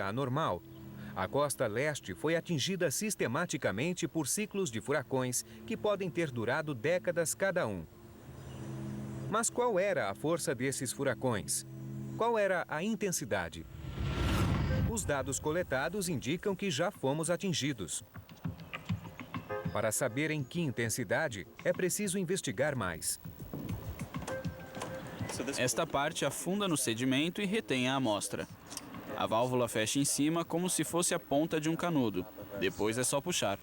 anormal. A costa leste foi atingida sistematicamente por ciclos de furacões que podem ter durado décadas cada um. Mas qual era a força desses furacões? Qual era a intensidade? Os dados coletados indicam que já fomos atingidos. Para saber em que intensidade, é preciso investigar mais. Esta parte afunda no sedimento e retém a amostra. A válvula fecha em cima como se fosse a ponta de um canudo. Depois é só puxar.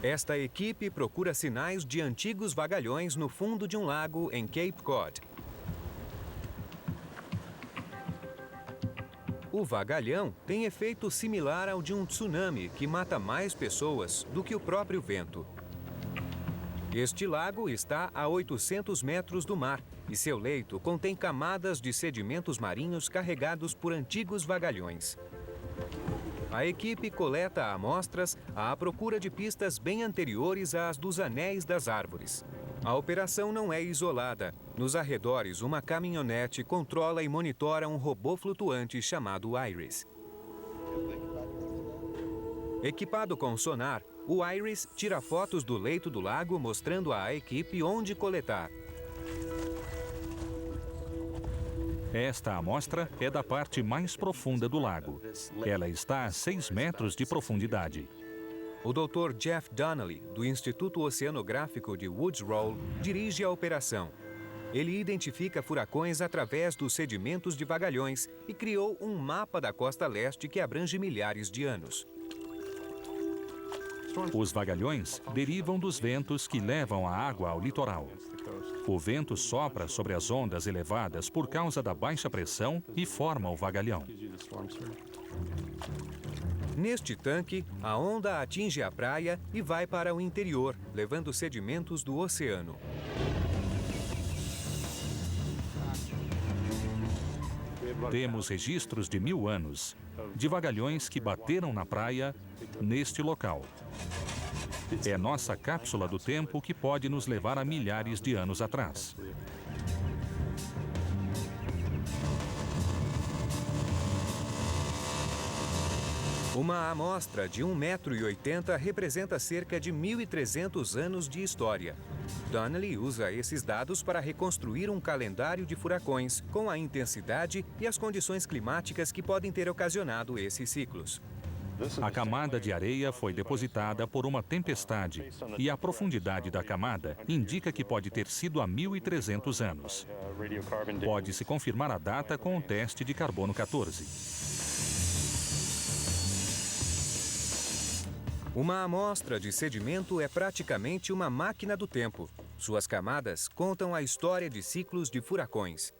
Esta equipe procura sinais de antigos vagalhões no fundo de um lago em Cape Cod. O vagalhão tem efeito similar ao de um tsunami que mata mais pessoas do que o próprio vento. Este lago está a 800 metros do mar e seu leito contém camadas de sedimentos marinhos carregados por antigos vagalhões. A equipe coleta amostras à procura de pistas bem anteriores às dos anéis das árvores. A operação não é isolada. Nos arredores, uma caminhonete controla e monitora um robô flutuante chamado Iris. Equipado com sonar, o Iris tira fotos do leito do lago mostrando à equipe onde coletar. Esta amostra é da parte mais profunda do lago. Ela está a 6 metros de profundidade. O Dr. Jeff Donnelly, do Instituto Oceanográfico de Woods Roll, dirige a operação. Ele identifica furacões através dos sedimentos de vagalhões e criou um mapa da costa leste que abrange milhares de anos. Os vagalhões derivam dos ventos que levam a água ao litoral. O vento sopra sobre as ondas elevadas por causa da baixa pressão e forma o vagalhão. Neste tanque, a onda atinge a praia e vai para o interior, levando sedimentos do oceano. Temos registros de 1000 anos, de vagalhões que bateram na praia neste local. É nossa cápsula do tempo que pode nos levar a milhares de anos atrás. Uma amostra de 1,80 m representa cerca de 1.300 anos de história. Donnelly usa esses dados para reconstruir um calendário de furacões com a intensidade e as condições climáticas que podem ter ocasionado esses ciclos. A camada de areia foi depositada por uma tempestade e a profundidade da camada indica que pode ter sido há 1.300 anos. Pode-se confirmar a data com um teste de carbono 14. Uma amostra de sedimento é praticamente uma máquina do tempo. Suas camadas contam a história de ciclos de furacões.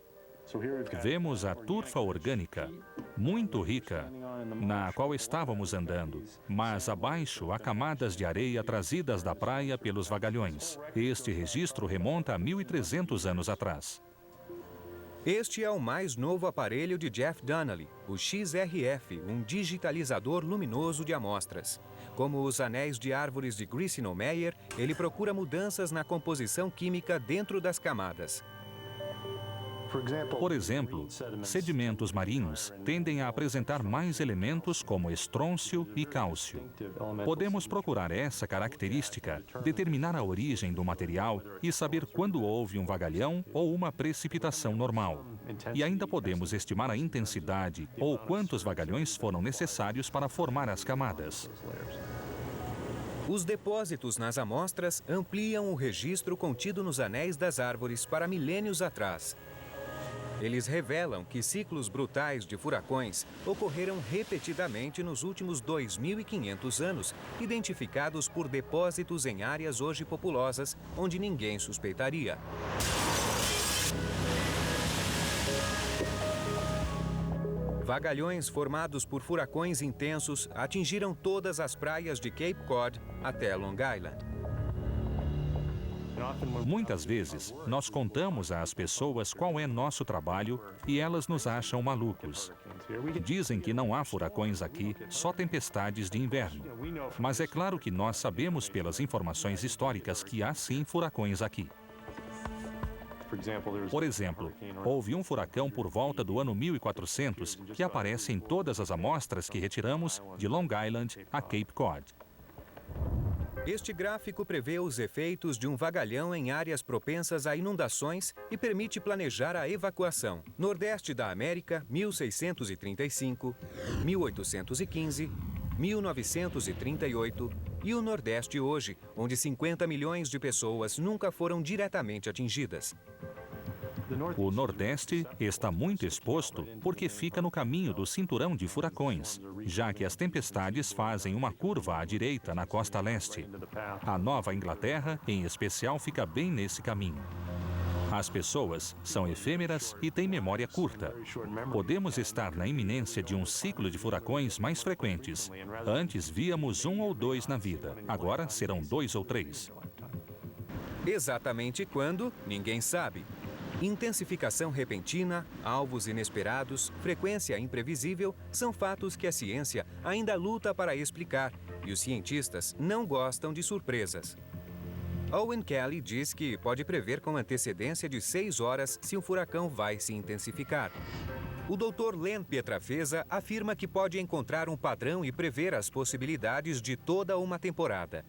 Vemos a turfa orgânica, muito rica, na qual estávamos andando, mas abaixo há camadas de areia trazidas da praia pelos vagalhões. Este registro remonta a 1.300 anos atrás. Este é o mais novo aparelho de Jeff Donnelly, o XRF, um digitalizador luminoso de amostras. Como os anéis de árvores de Grissino-Meyer, ele procura mudanças na composição química dentro das camadas. Por exemplo, sedimentos marinhos tendem a apresentar mais elementos como estrôncio e cálcio. Podemos procurar essa característica, determinar a origem do material e saber quando houve um vagalhão ou uma precipitação normal. E ainda podemos estimar a intensidade ou quantos vagalhões foram necessários para formar as camadas. Os depósitos nas amostras ampliam o registro contido nos anéis das árvores para milênios atrás. Eles revelam que ciclos brutais de furacões ocorreram repetidamente nos últimos 2.500 anos, identificados por depósitos em áreas hoje populosas, onde ninguém suspeitaria. Vagalhões formados por furacões intensos atingiram todas as praias de Cape Cod até Long Island. Muitas vezes, nós contamos às pessoas qual é nosso trabalho e elas nos acham malucos. Dizem que não há furacões aqui, só tempestades de inverno. Mas é claro que nós sabemos pelas informações históricas que há sim furacões aqui. Por exemplo, houve um furacão por volta do ano 1400 que aparece em todas as amostras que retiramos de Long Island a Cape Cod. Este gráfico prevê os efeitos de um vagalhão em áreas propensas a inundações e permite planejar a evacuação. Nordeste da América, 1635, 1815, 1938 e o Nordeste hoje, onde 50 milhões de pessoas nunca foram diretamente atingidas. O Nordeste está muito exposto porque fica no caminho do cinturão de furacões, já que as tempestades fazem uma curva à direita na costa leste. A Nova Inglaterra, em especial, fica bem nesse caminho. As pessoas são efêmeras e têm memória curta. Podemos estar na iminência de um ciclo de furacões mais frequentes. Antes víamos 1 ou 2 na vida, agora serão 2 ou 3. Exatamente quando, ninguém sabe. Intensificação repentina, alvos inesperados, frequência imprevisível são fatos que a ciência ainda luta para explicar e os cientistas não gostam de surpresas. Owen Kelly diz que pode prever com antecedência de 6 horas se um furacão vai se intensificar. O Dr. Len Pietrafesa afirma que pode encontrar um padrão e prever as possibilidades de toda uma temporada.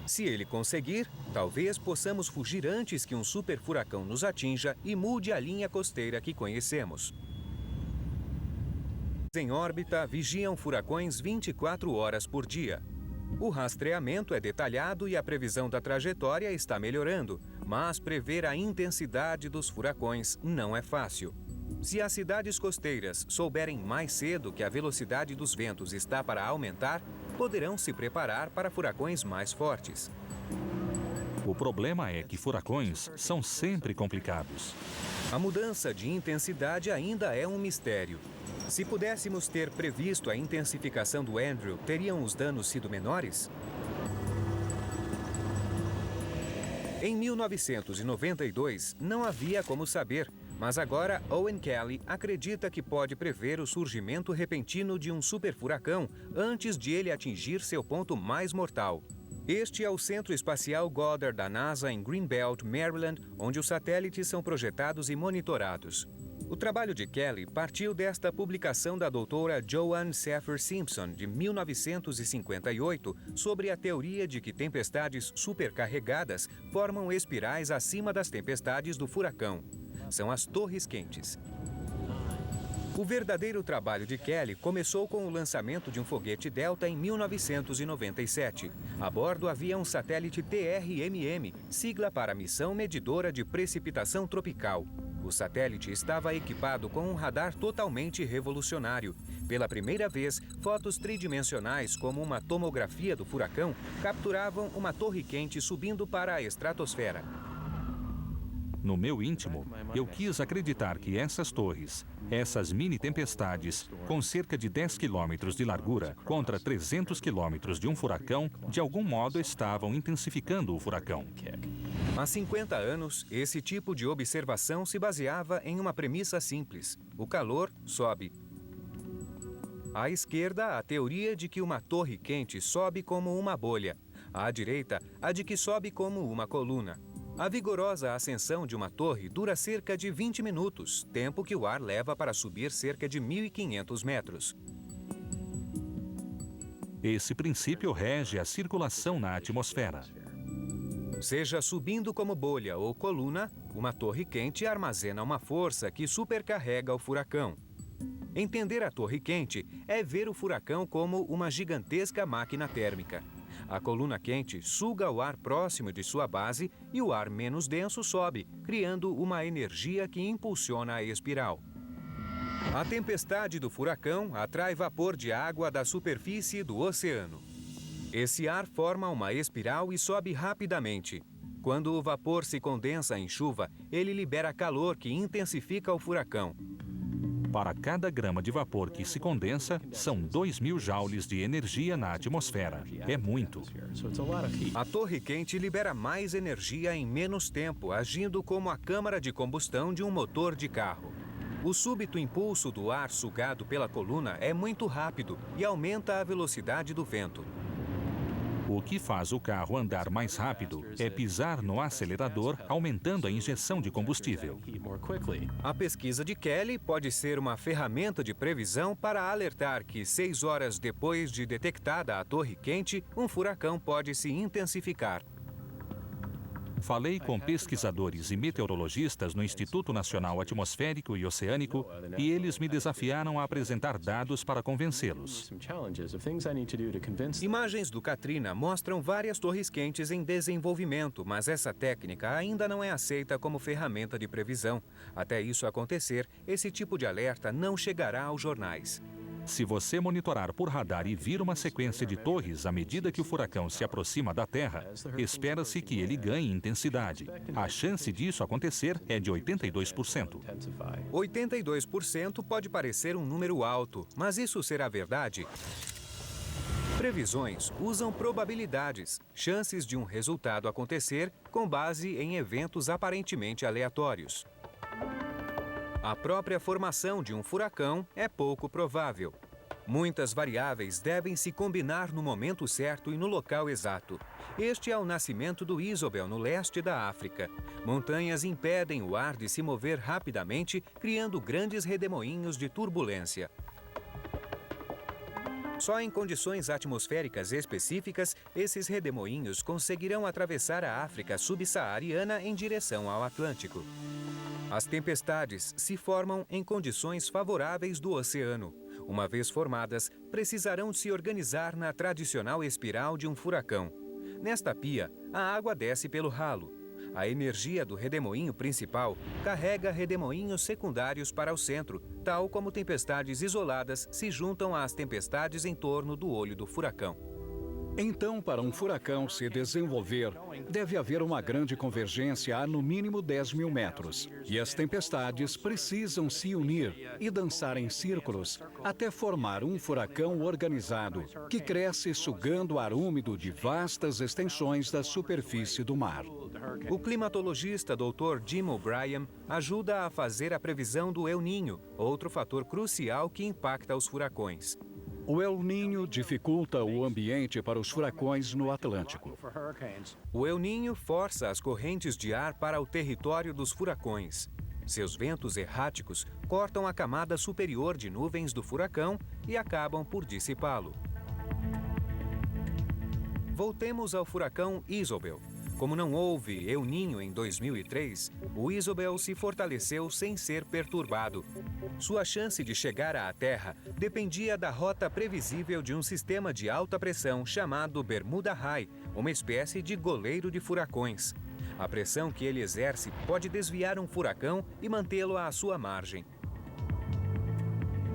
Se ele conseguir, talvez possamos fugir antes que um super furacão nos atinja e mude a linha costeira que conhecemos. Em órbita, vigiam furacões 24 horas por dia. O rastreamento é detalhado e a previsão da trajetória está melhorando, mas prever a intensidade dos furacões não é fácil. Se as cidades costeiras souberem mais cedo que a velocidade dos ventos está para aumentar, poderão se preparar para furacões mais fortes. O problema é que furacões são sempre complicados. A mudança de intensidade ainda é um mistério. Se pudéssemos ter previsto a intensificação do Andrew, teriam os danos sido menores? Em 1992, não havia como saber, mas agora Owen Kelly acredita que pode prever o surgimento repentino de um superfuracão antes de ele atingir seu ponto mais mortal. Este é o Centro Espacial Goddard da NASA em Greenbelt, Maryland, onde os satélites são projetados e monitorados. O trabalho de Kelly partiu desta publicação da doutora Joanne Saffir Simpson, de 1958, sobre a teoria de que tempestades supercarregadas formam espirais acima das tempestades do furacão. São as torres quentes. O verdadeiro trabalho de Kelly começou com o lançamento de um foguete Delta em 1997. A bordo havia um satélite TRMM, sigla para Missão Medidora de Precipitação Tropical. O satélite estava equipado com um radar totalmente revolucionário. Pela primeira vez, fotos tridimensionais, como uma tomografia do furacão, capturavam uma torre quente subindo para a estratosfera. No meu íntimo, eu quis acreditar que essas torres, essas mini-tempestades, com cerca de 10 quilômetros de largura contra 300 quilômetros de um furacão, de algum modo estavam intensificando o furacão. Há 50 anos, esse tipo de observação se baseava em uma premissa simples: o calor sobe. À esquerda, a teoria de que uma torre quente sobe como uma bolha. À direita, a de que sobe como uma coluna. A vigorosa ascensão de uma torre dura cerca de 20 minutos, tempo que o ar leva para subir cerca de 1.500 metros. Esse princípio rege a circulação na atmosfera. Seja subindo como bolha ou coluna, uma torre quente armazena uma força que supercarrega o furacão. Entender a torre quente é ver o furacão como uma gigantesca máquina térmica. A coluna quente suga o ar próximo de sua base e o ar menos denso sobe, criando uma energia que impulsiona a espiral. A tempestade do furacão atrai vapor de água da superfície do oceano. Esse ar forma uma espiral e sobe rapidamente. Quando o vapor se condensa em chuva, ele libera calor que intensifica o furacão. Para cada grama de vapor que se condensa, são 2.000 joules de energia na atmosfera. É muito. A torre quente libera mais energia em menos tempo, agindo como a câmara de combustão de um motor de carro. O súbito impulso do ar sugado pela coluna é muito rápido e aumenta a velocidade do vento. O O que faz o carro andar mais rápido é pisar no acelerador, aumentando a injeção de combustível. A pesquisa de Kelly pode ser uma ferramenta de previsão para alertar que 6 horas depois de detectada a torre quente, um furacão pode se intensificar. Falei com pesquisadores e meteorologistas no Instituto Nacional Atmosférico e Oceânico e eles me desafiaram a apresentar dados para convencê-los. Imagens do Katrina mostram várias torres quentes em desenvolvimento, mas essa técnica ainda não é aceita como ferramenta de previsão. Até isso acontecer, esse tipo de alerta não chegará aos jornais. Se você monitorar por radar e vir uma sequência de torres à medida que o furacão se aproxima da Terra, espera-se que ele ganhe intensidade. A chance disso acontecer é de 82%. 82% pode parecer um número alto, mas isso será verdade? Previsões usam probabilidades, chances de um resultado acontecer com base em eventos aparentemente aleatórios. A própria formação de um furacão é pouco provável. Muitas variáveis devem se combinar no momento certo e no local exato. Este é o nascimento do Isobel no leste da África. Montanhas impedem o ar de se mover rapidamente, criando grandes redemoinhos de turbulência. Só em condições atmosféricas específicas, esses redemoinhos conseguirão atravessar a África subsaariana em direção ao Atlântico. As tempestades se formam em condições favoráveis do oceano. Uma vez formadas, precisarão se organizar na tradicional espiral de um furacão. Nesta pia, a água desce pelo ralo. A energia do redemoinho principal carrega redemoinhos secundários para o centro, tal como tempestades isoladas se juntam às tempestades em torno do olho do furacão. Então, para um furacão se desenvolver, deve haver uma grande convergência a no mínimo 10 mil metros. E as tempestades precisam se unir e dançar em círculos até formar um furacão organizado, que cresce sugando ar úmido de vastas extensões da superfície do mar. O climatologista Dr. Jim O'Brien ajuda a fazer a previsão do El Niño, outro fator crucial que impacta os furacões. O El Niño dificulta o ambiente para os furacões no Atlântico. O El Niño força as correntes de ar para o território dos furacões. Seus ventos erráticos cortam a camada superior de nuvens do furacão e acabam por dissipá-lo. Voltemos ao furacão Isobel. Como não houve El Niño em 2003, o Isobel se fortaleceu sem ser perturbado. Sua chance de chegar à Terra dependia da rota previsível de um sistema de alta pressão chamado Bermuda High, uma espécie de goleiro de furacões. A pressão que ele exerce pode desviar um furacão e mantê-lo à sua margem.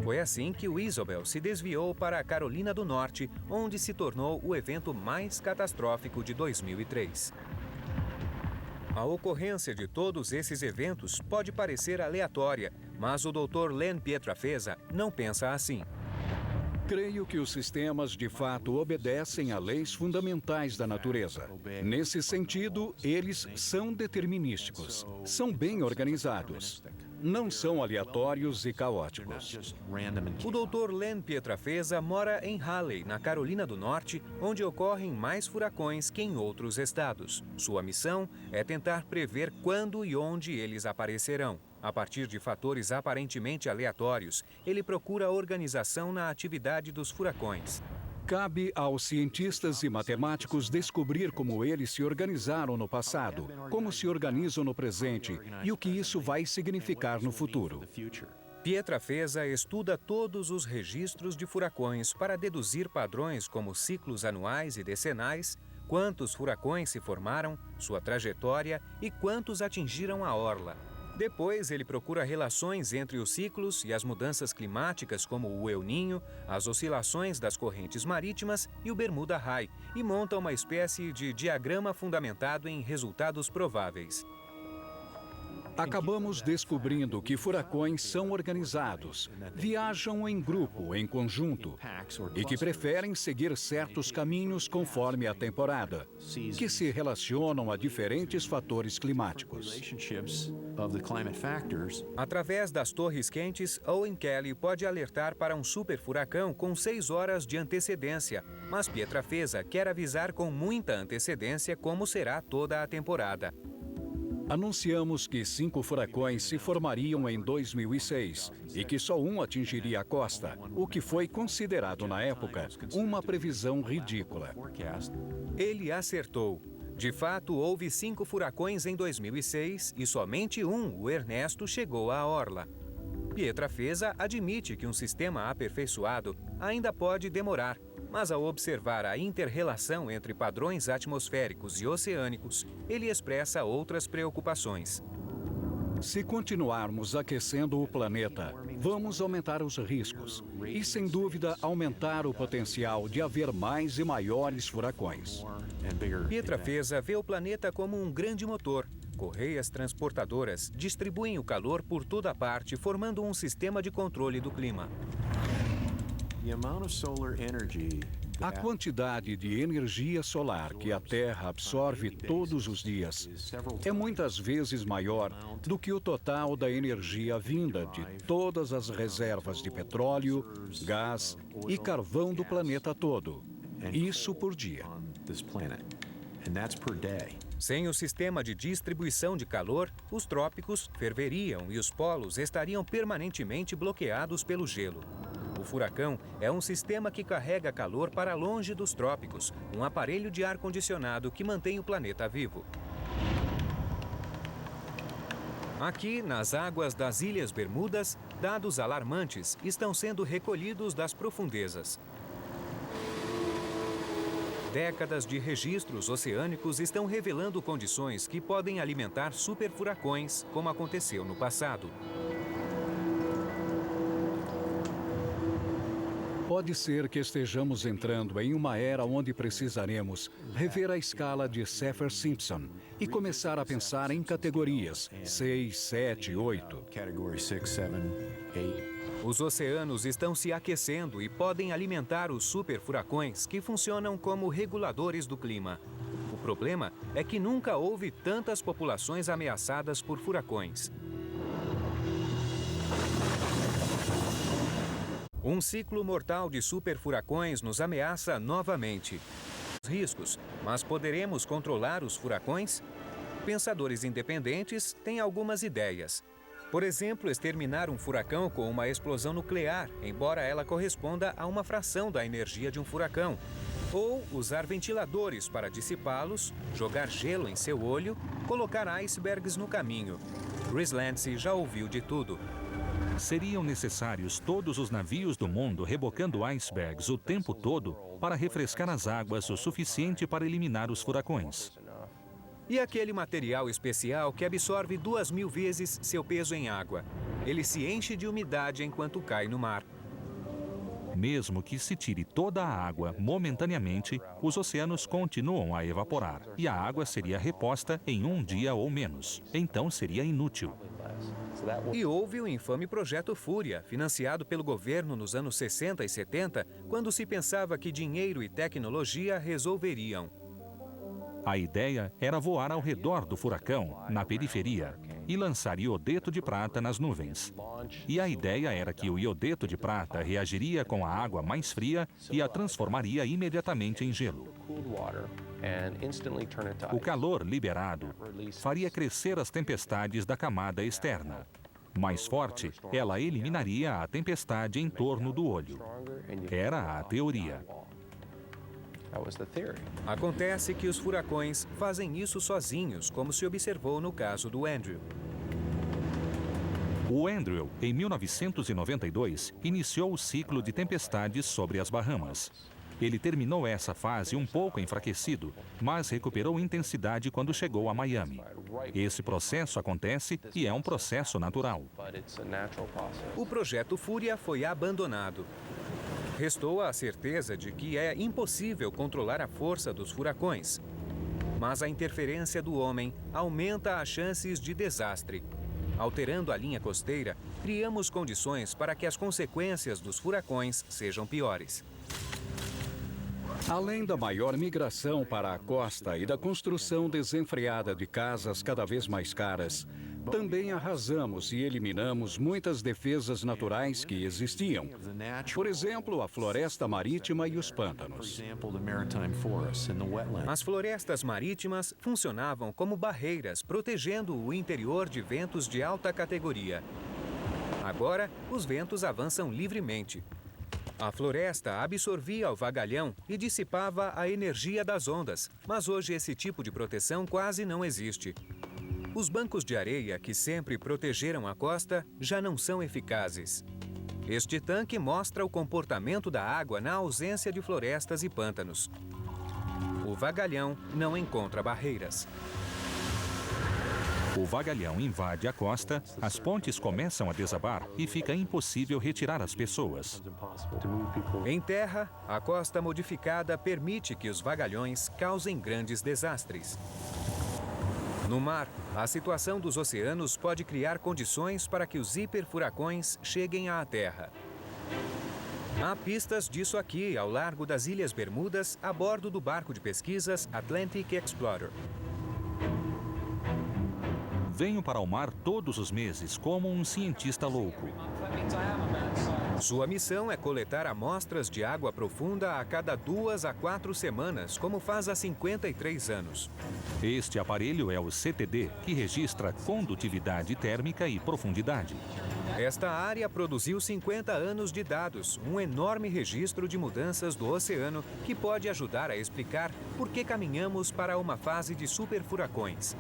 Foi assim que o Isobel se desviou para a Carolina do Norte, onde se tornou o evento mais catastrófico de 2003. A ocorrência de todos esses eventos pode parecer aleatória, mas o Dr. Len Pietrafesa não pensa assim. Creio que os sistemas, de fato, obedecem a leis fundamentais da natureza. Nesse sentido, eles são determinísticos, são bem organizados. Não são aleatórios e caóticos. O Dr. Len Pietrafesa mora em Raleigh, na Carolina do Norte, onde ocorrem mais furacões que em outros estados. Sua missão é tentar prever quando e onde eles aparecerão. A partir de fatores aparentemente aleatórios, ele procura organização na atividade dos furacões. Cabe aos cientistas e matemáticos descobrir como eles se organizaram no passado, como se organizam no presente e o que isso vai significar no futuro. Pietrafesa estuda todos os registros de furacões para deduzir padrões como ciclos anuais e decenais, quantos furacões se formaram, sua trajetória e quantos atingiram a orla. Depois, ele procura relações entre os ciclos e as mudanças climáticas, como o El Niño, as oscilações das correntes marítimas e o Bermuda High, e monta uma espécie de diagrama fundamentado em resultados prováveis. Acabamos descobrindo que furacões são organizados, viajam em grupo, em conjunto, e que preferem seguir certos caminhos conforme a temporada, que se relacionam a diferentes fatores climáticos. Através das torres quentes, Owen Kelly pode alertar para um super furacão com 6 horas de antecedência, mas Pietrafesa quer avisar com muita antecedência como será toda a temporada. Anunciamos que 5 furacões se formariam em 2006 e que só um atingiria a costa, o que foi considerado na época uma previsão ridícula. Ele acertou. De fato, houve 5 furacões em 2006 e somente um, o Ernesto, chegou à orla. Pietrafesa admite que um sistema aperfeiçoado ainda pode demorar, mas ao observar a inter-relação entre padrões atmosféricos e oceânicos, ele expressa outras preocupações. Se continuarmos aquecendo o planeta, vamos aumentar os riscos e, sem dúvida, aumentar o potencial de haver mais e maiores furacões. Pietrafesa vê o planeta como um grande motor. Correias transportadoras distribuem o calor por toda parte, formando um sistema de controle do clima. A quantidade de energia solar que a Terra absorve todos os dias é muitas vezes maior do que o total da energia vinda de todas as reservas de petróleo, gás e carvão do planeta todo. Isso por dia. Sem o sistema de distribuição de calor, os trópicos ferveriam e os polos estariam permanentemente bloqueados pelo gelo. O furacão é um sistema que carrega calor para longe dos trópicos, um aparelho de ar-condicionado que mantém o planeta vivo. Aqui, nas águas das Ilhas Bermudas, dados alarmantes estão sendo recolhidos das profundezas. Décadas de registros oceânicos estão revelando condições que podem alimentar superfuracões, como aconteceu no passado. Pode ser que estejamos entrando em uma era onde precisaremos rever a escala de Saffir-Simpson e começar a pensar em categorias 6, 7, 8. Os oceanos estão se aquecendo e podem alimentar os superfuracões que funcionam como reguladores do clima. O problema é que nunca houve tantas populações ameaçadas por furacões. Um ciclo mortal de superfuracões nos ameaça novamente. Riscos, mas poderemos controlar os furacões? Pensadores independentes têm algumas ideias. Por exemplo, exterminar um furacão com uma explosão nuclear, embora ela corresponda a uma fração da energia de um furacão. Ou usar ventiladores para dissipá-los, jogar gelo em seu olho, colocar icebergs no caminho. Chris Landsea já ouviu de tudo. Seriam necessários todos os navios do mundo rebocando icebergs o tempo todo para refrescar as águas o suficiente para eliminar os furacões. E aquele material especial que absorve 2.000 vezes seu peso em água. Ele se enche de umidade enquanto cai no mar. Mesmo que se tire toda a água momentaneamente, os oceanos continuam a evaporar e a água seria reposta em um dia ou menos. Então seria inútil. E houve o infame Projeto Fúria, financiado pelo governo nos anos 60 e 70, quando se pensava que dinheiro e tecnologia resolveriam. A ideia era voar ao redor do furacão, na periferia, e lançar iodeto de prata nas nuvens. E a ideia era que o iodeto de prata reagiria com a água mais fria e a transformaria imediatamente em gelo. O calor liberado faria crescer as tempestades da camada externa. Mais forte, ela eliminaria a tempestade em torno do olho. Era a teoria. Acontece que os furacões fazem isso sozinhos, como se observou no caso do Andrew. O Andrew, em 1992, iniciou o ciclo de tempestades sobre as Bahamas. Ele terminou essa fase um pouco enfraquecido, mas recuperou intensidade quando chegou a Miami. Esse processo acontece e é um processo natural. O Projeto Fúria foi abandonado. Restou a certeza de que é impossível controlar a força dos furacões. Mas a interferência do homem aumenta as chances de desastre. Alterando a linha costeira, criamos condições para que as consequências dos furacões sejam piores. Além da maior migração para a costa e da construção desenfreada de casas cada vez mais caras, também arrasamos e eliminamos muitas defesas naturais que existiam. Por exemplo, a floresta marítima e os pântanos. As florestas marítimas funcionavam como barreiras, protegendo o interior de ventos de alta categoria. Agora, os ventos avançam livremente. A floresta absorvia o vagalhão e dissipava a energia das ondas, mas hoje esse tipo de proteção quase não existe. Os bancos de areia que sempre protegeram a costa já não são eficazes. Este tanque mostra o comportamento da água na ausência de florestas e pântanos. O vagalhão não encontra barreiras. O vagalhão invade a costa, as pontes começam a desabar e fica impossível retirar as pessoas. Em terra, a costa modificada permite que os vagalhões causem grandes desastres. No mar, a situação dos oceanos pode criar condições para que os hiperfuracões cheguem à terra. Há pistas disso aqui, ao largo das Ilhas Bermudas, a bordo do barco de pesquisas Atlantic Explorer. Venho para o mar todos os meses como um cientista louco. Sua missão é coletar amostras de água profunda a cada 2 a 4 semanas, como faz há 53 anos. Este aparelho é o CTD, que registra condutividade térmica e profundidade. Esta área produziu 50 anos de dados, um enorme registro de mudanças do oceano que pode ajudar a explicar por que caminhamos para uma fase de superfuracões.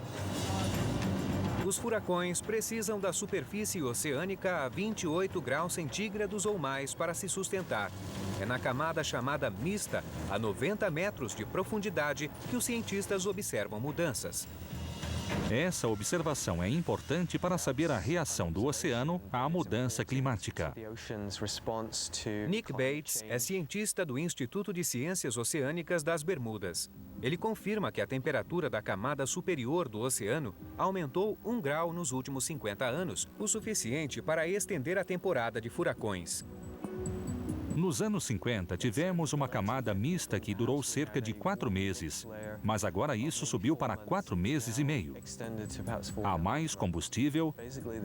Os furacões precisam da superfície oceânica a 28 graus centígrados ou mais para se sustentar. É na camada chamada mista, a 90 metros de profundidade, que os cientistas observam mudanças. Essa observação é importante para saber a reação do oceano à mudança climática. Nick Bates é cientista do Instituto de Ciências Oceânicas das Bermudas. Ele confirma que a temperatura da camada superior do oceano aumentou 1 grau nos últimos 50 anos, o suficiente para estender a temporada de furacões. Nos anos 50, tivemos uma camada mista que durou cerca de 4 meses, mas agora isso subiu para 4 meses e meio. Há mais combustível,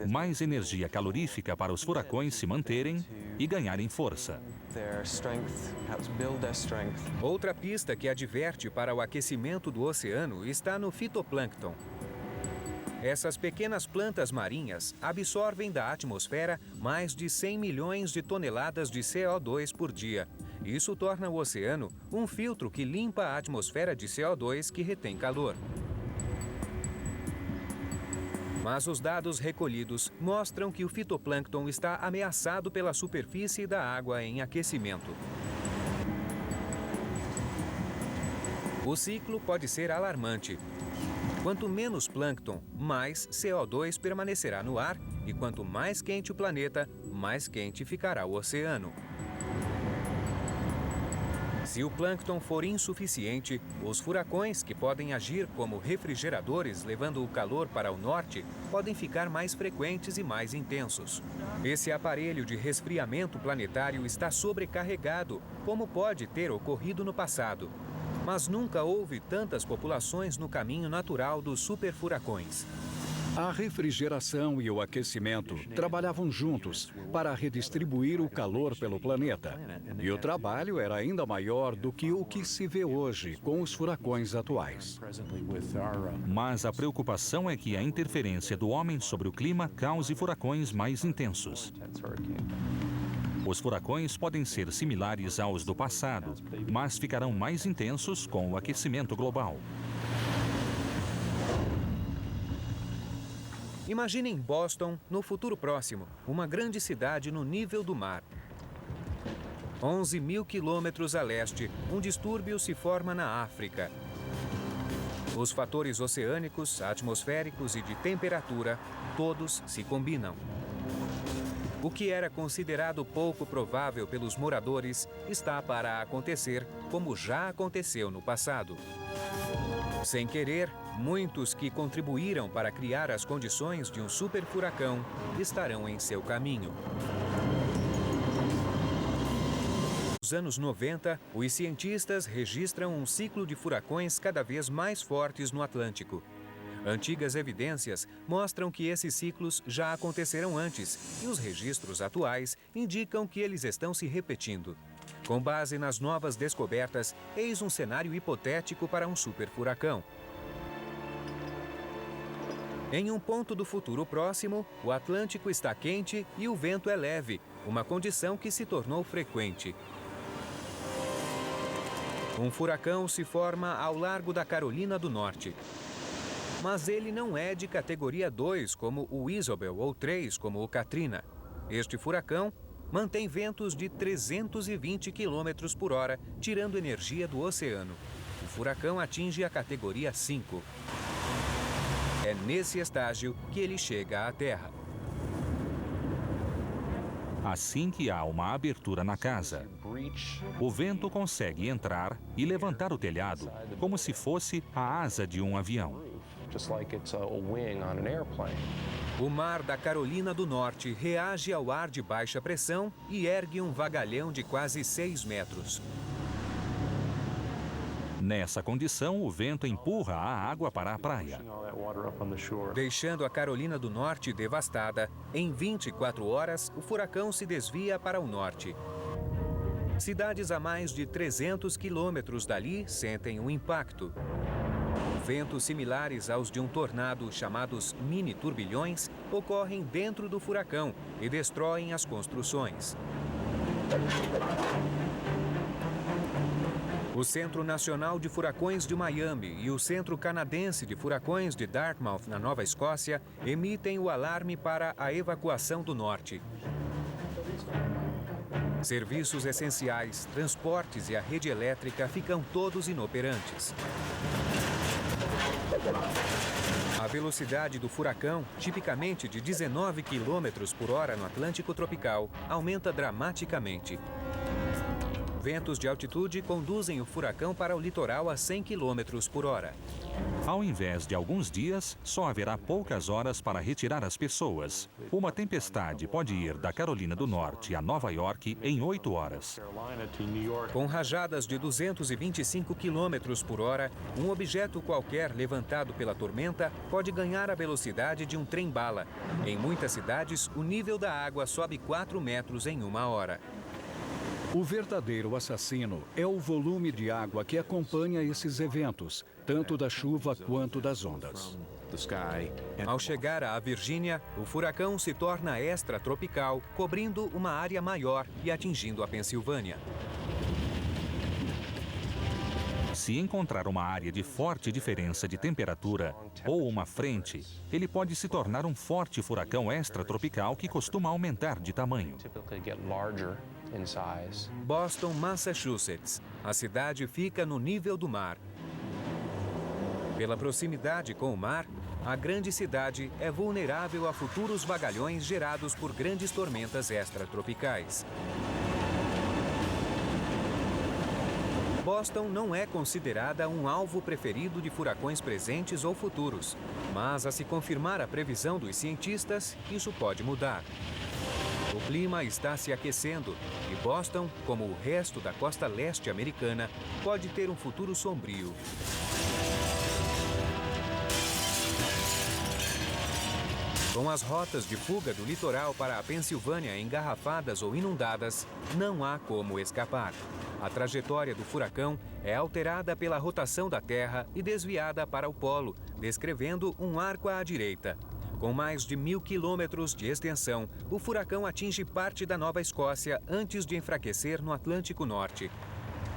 mais energia calorífica para os furacões se manterem e ganharem força. Outra pista que adverte para o aquecimento do oceano está no fitoplâncton. Essas pequenas plantas marinhas absorvem da atmosfera mais de 100 milhões de toneladas de CO2 por dia. Isso torna o oceano um filtro que limpa a atmosfera de CO2 que retém calor. Mas os dados recolhidos mostram que o fitoplâncton está ameaçado pela superfície da água em aquecimento. O ciclo pode ser alarmante. Quanto menos plâncton, mais CO2 permanecerá no ar, e quanto mais quente o planeta, mais quente ficará o oceano. Se o plâncton for insuficiente, os furacões, que podem agir como refrigeradores levando o calor para o norte, podem ficar mais frequentes e mais intensos. Esse aparelho de resfriamento planetário está sobrecarregado, como pode ter ocorrido no passado. Mas nunca houve tantas populações no caminho natural dos superfuracões. A refrigeração e o aquecimento trabalhavam juntos para redistribuir o calor pelo planeta. E o trabalho era ainda maior do que o que se vê hoje com os furacões atuais. Mas a preocupação é que a interferência do homem sobre o clima cause furacões mais intensos. Os furacões podem ser similares aos do passado, mas ficarão mais intensos com o aquecimento global. Imaginem Boston, no futuro próximo, uma grande cidade no nível do mar. 11 mil quilômetros a leste, um distúrbio se forma na África. Os fatores oceânicos, atmosféricos e de temperatura, todos se combinam. O que era considerado pouco provável pelos moradores está para acontecer, como já aconteceu no passado. Sem querer, muitos que contribuíram para criar as condições de um superfuracão estarão em seu caminho. Nos anos 90, os cientistas registram um ciclo de furacões cada vez mais fortes no Atlântico. Antigas evidências mostram que esses ciclos já aconteceram antes e os registros atuais indicam que eles estão se repetindo. Com base nas novas descobertas, eis um cenário hipotético para um superfuracão. Em um ponto do futuro próximo, o Atlântico está quente e o vento é leve, uma condição que se tornou frequente. Um furacão se forma ao largo da Carolina do Norte. Mas ele não é de categoria 2, como o Isabel, ou 3, como o Katrina. Este furacão mantém ventos de 320 km por hora, tirando energia do oceano. O furacão atinge a categoria 5. É nesse estágio que ele chega à Terra. Assim que há uma abertura na casa, o vento consegue entrar e levantar o telhado como se fosse a asa de um avião. O mar da Carolina do Norte reage ao ar de baixa pressão e ergue um vagalhão de quase 6 metros. Nessa condição, o vento empurra a água para a praia. Deixando a Carolina do Norte devastada, em 24 horas, o furacão se desvia para o norte. Cidades a mais de 300 quilômetros dali sentem o impacto. Ventos similares aos de um tornado, chamados mini-turbilhões, ocorrem dentro do furacão e destroem as construções. O Centro Nacional de Furacões de Miami e o Centro Canadense de Furacões de Dartmouth, na Nova Escócia, emitem o alarme para a evacuação do norte. Serviços essenciais, transportes e a rede elétrica ficam todos inoperantes. A velocidade do furacão, tipicamente de 19 km por hora no Atlântico tropical, aumenta dramaticamente. Ventos de altitude conduzem o furacão para o litoral a 100 km por hora. Ao invés de alguns dias, só haverá poucas horas para retirar as pessoas. Uma tempestade pode ir da Carolina do Norte a Nova York em 8 horas. Com rajadas de 225 km por hora, um objeto qualquer levantado pela tormenta pode ganhar a velocidade de um trem-bala. Em muitas cidades, o nível da água sobe 4 metros em 1 hora. O verdadeiro assassino é o volume de água que acompanha esses eventos, tanto da chuva quanto das ondas. Ao chegar à Virgínia, o furacão se torna extratropical, cobrindo uma área maior e atingindo a Pensilvânia. Se encontrar uma área de forte diferença de temperatura ou uma frente, ele pode se tornar um forte furacão extratropical que costuma aumentar de tamanho. Boston, Massachusetts. A cidade fica no nível do mar. Pela proximidade com o mar, a grande cidade é vulnerável a futuros vagalhões gerados por grandes tormentas extratropicais. Boston não é considerada um alvo preferido de furacões presentes ou futuros, mas a se confirmar a previsão dos cientistas, isso pode mudar. O clima está se aquecendo e Boston, como o resto da costa leste americana, pode ter um futuro sombrio. Com as rotas de fuga do litoral para a Pensilvânia engarrafadas ou inundadas, não há como escapar. A trajetória do furacão é alterada pela rotação da Terra e desviada para o polo, descrevendo um arco à direita. Com mais de 1.000 quilômetros de extensão, o furacão atinge parte da Nova Escócia antes de enfraquecer no Atlântico Norte.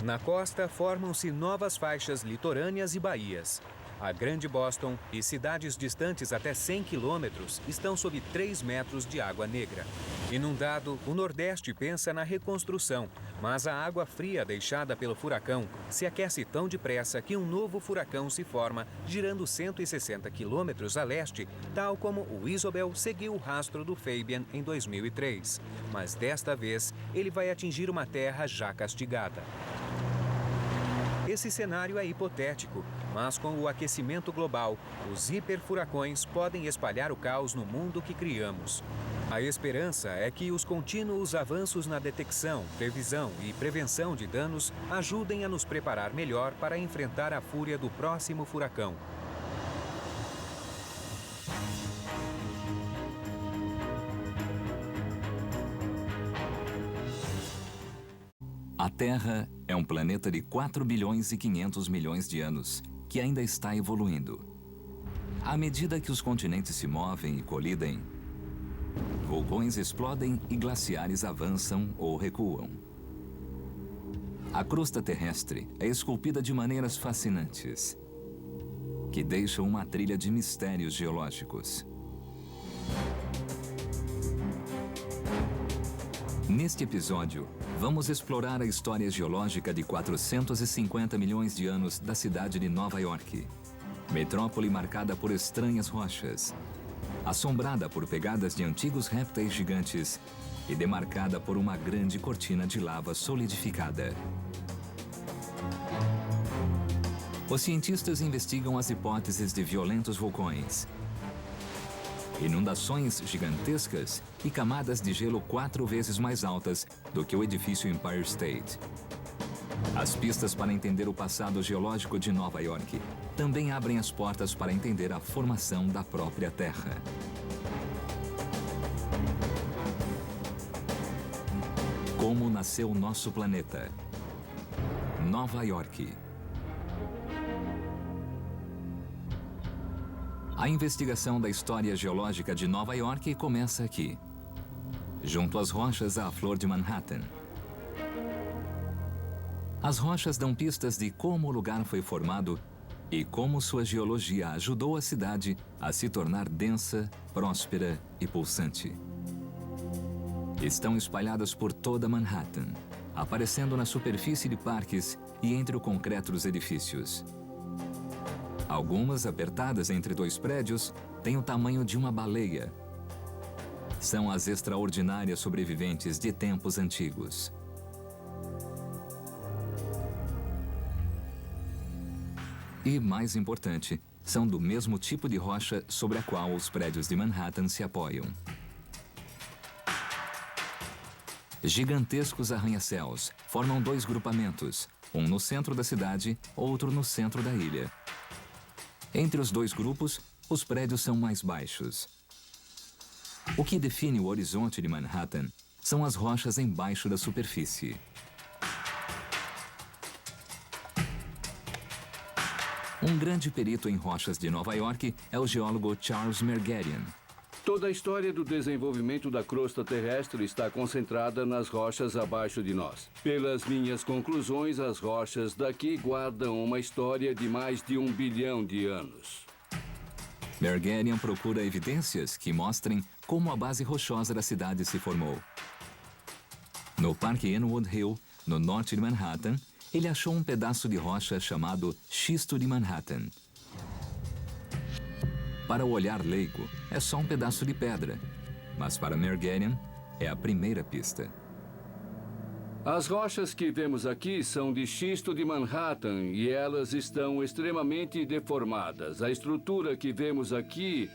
Na costa, formam-se novas faixas litorâneas e baías. A Grande Boston e cidades distantes até 100 quilômetros estão sob 3 metros de água negra. Inundado, o Nordeste pensa na reconstrução, mas a água fria deixada pelo furacão se aquece tão depressa que um novo furacão se forma, girando 160 quilômetros a leste, tal como o Isabel seguiu o rastro do Fabian em 2003. Mas desta vez, ele vai atingir uma terra já castigada. Esse cenário é hipotético, mas com o aquecimento global, os hiperfuracões podem espalhar o caos no mundo que criamos. A esperança é que os contínuos avanços na detecção, previsão e prevenção de danos ajudem a nos preparar melhor para enfrentar a fúria do próximo furacão. A Terra é um planeta de 4 bilhões e 500 milhões de anos, que ainda está evoluindo. À medida que os continentes se movem e colidem, vulcões explodem e glaciares avançam ou recuam. A crosta terrestre é esculpida de maneiras fascinantes, que deixam uma trilha de mistérios geológicos. Neste episódio, vamos explorar a história geológica de 450 milhões de anos da cidade de Nova York. Metrópole marcada por estranhas rochas, assombrada por pegadas de antigos répteis gigantes e demarcada por uma grande cortina de lava solidificada. Os cientistas investigam as hipóteses de violentos vulcões, inundações gigantescas e camadas de gelo 4 vezes mais altas do que o edifício Empire State. As pistas para entender o passado geológico de Nova York também abrem as portas para entender a formação da própria Terra. Como nasceu nosso planeta? Nova York. A investigação da história geológica de Nova York começa aqui, junto às rochas à flor de Manhattan. As rochas dão pistas de como o lugar foi formado e como sua geologia ajudou a cidade a se tornar densa, próspera e pulsante. Estão espalhadas por toda Manhattan, aparecendo na superfície de parques e entre o concreto dos edifícios. Algumas, apertadas entre 2 prédios, têm o tamanho de uma baleia. São as extraordinárias sobreviventes de tempos antigos. E, mais importante, são do mesmo tipo de rocha sobre a qual os prédios de Manhattan se apoiam. Gigantescos arranha-céus formam 2 grupamentos, um no centro da cidade, outro no centro da ilha. Entre os 2 grupos, os prédios são mais baixos. O que define o horizonte de Manhattan são as rochas embaixo da superfície. Um grande perito em rochas de Nova York é o geólogo Charles Mergerian. Toda a história do desenvolvimento da crosta terrestre está concentrada nas rochas abaixo de nós. Pelas minhas conclusões, as rochas daqui guardam uma história de mais de 1 bilhão de anos. Mergerian procura evidências que mostrem como a base rochosa da cidade se formou. No Parque Inwood Hill, no norte de Manhattan, ele achou um pedaço de rocha chamado Xisto de Manhattan. Para o olhar leigo, é só um pedaço de pedra, mas para Mergerian é a primeira pista. As rochas que vemos aqui são de xisto de Manhattan e elas estão extremamente deformadas. A estrutura que vemos aqui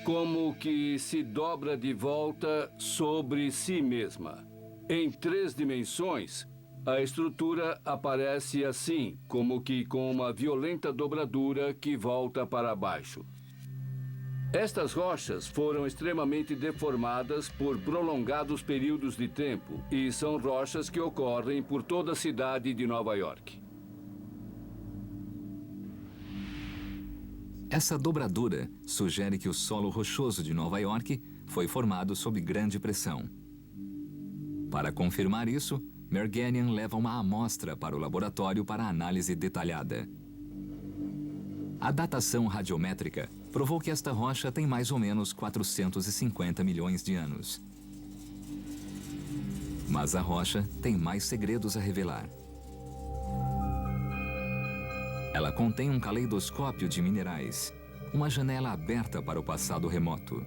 como que se dobra de volta sobre si mesma. Em 3 dimensões, a estrutura aparece assim, como que com uma violenta dobradura que volta para baixo. Estas rochas foram extremamente deformadas por prolongados períodos de tempo e são rochas que ocorrem por toda a cidade de Nova York. Essa dobradura sugere que o solo rochoso de Nova York foi formado sob grande pressão. Para confirmar isso, Mergerian leva uma amostra para o laboratório para análise detalhada. A datação radiométrica provou que esta rocha tem mais ou menos 450 milhões de anos. Mas a rocha tem mais segredos a revelar. Ela contém um caleidoscópio de minerais, uma janela aberta para o passado remoto.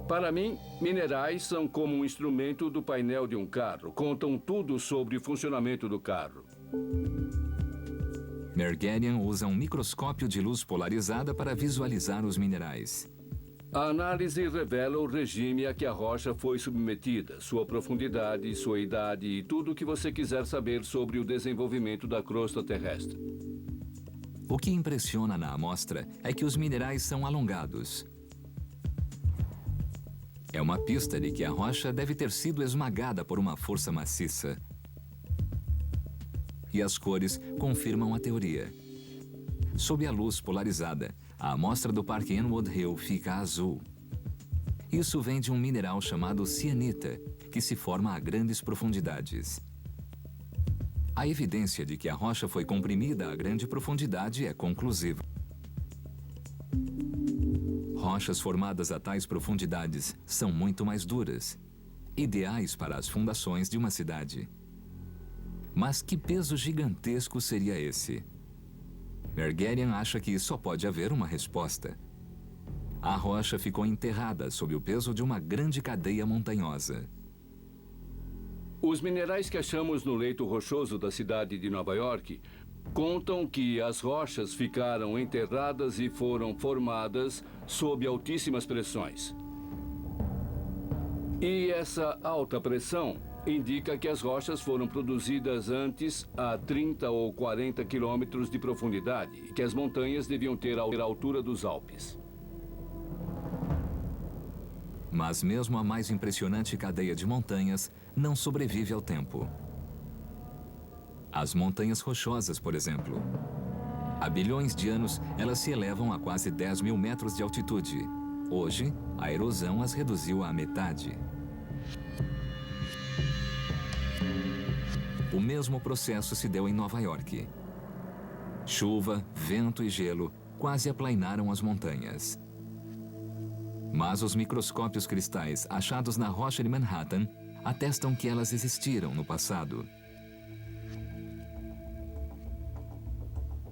Para mim, minerais são como um instrumento do painel de um carro. Contam tudo sobre o funcionamento do carro. Mergerian usa um microscópio de luz polarizada para visualizar os minerais. A análise revela o regime a que a rocha foi submetida, sua profundidade, sua idade e tudo o que você quiser saber sobre o desenvolvimento da crosta terrestre. O que impressiona na amostra é que os minerais são alongados. É uma pista de que a rocha deve ter sido esmagada por uma força maciça. E as cores confirmam a teoria. Sob a luz polarizada, a amostra do Parque Enwood Hill fica azul. Isso vem de um mineral chamado cianita, que se forma a grandes profundidades. A evidência de que a rocha foi comprimida a grande profundidade é conclusiva. Rochas formadas a tais profundidades são muito mais duras, ideais para as fundações de uma cidade. Mas que peso gigantesco seria esse? Mergerian acha que só pode haver uma resposta. A rocha ficou enterrada sob o peso de uma grande cadeia montanhosa. Os minerais que achamos no leito rochoso da cidade de Nova York contam que as rochas ficaram enterradas e foram formadas sob altíssimas pressões. E essa alta pressão indica que as rochas foram produzidas antes a 30 ou 40 quilômetros de profundidade e que as montanhas deviam ter a altura dos Alpes. Mas mesmo a mais impressionante cadeia de montanhas não sobrevive ao tempo. As montanhas rochosas, por exemplo. Há bilhões de anos, elas se elevam a quase 10 mil metros de altitude. Hoje, a erosão as reduziu à metade. O mesmo processo se deu em Nova York. Chuva, vento e gelo quase aplainaram as montanhas. Mas os microscópios cristais achados na rocha de Manhattan atestam que elas existiram no passado.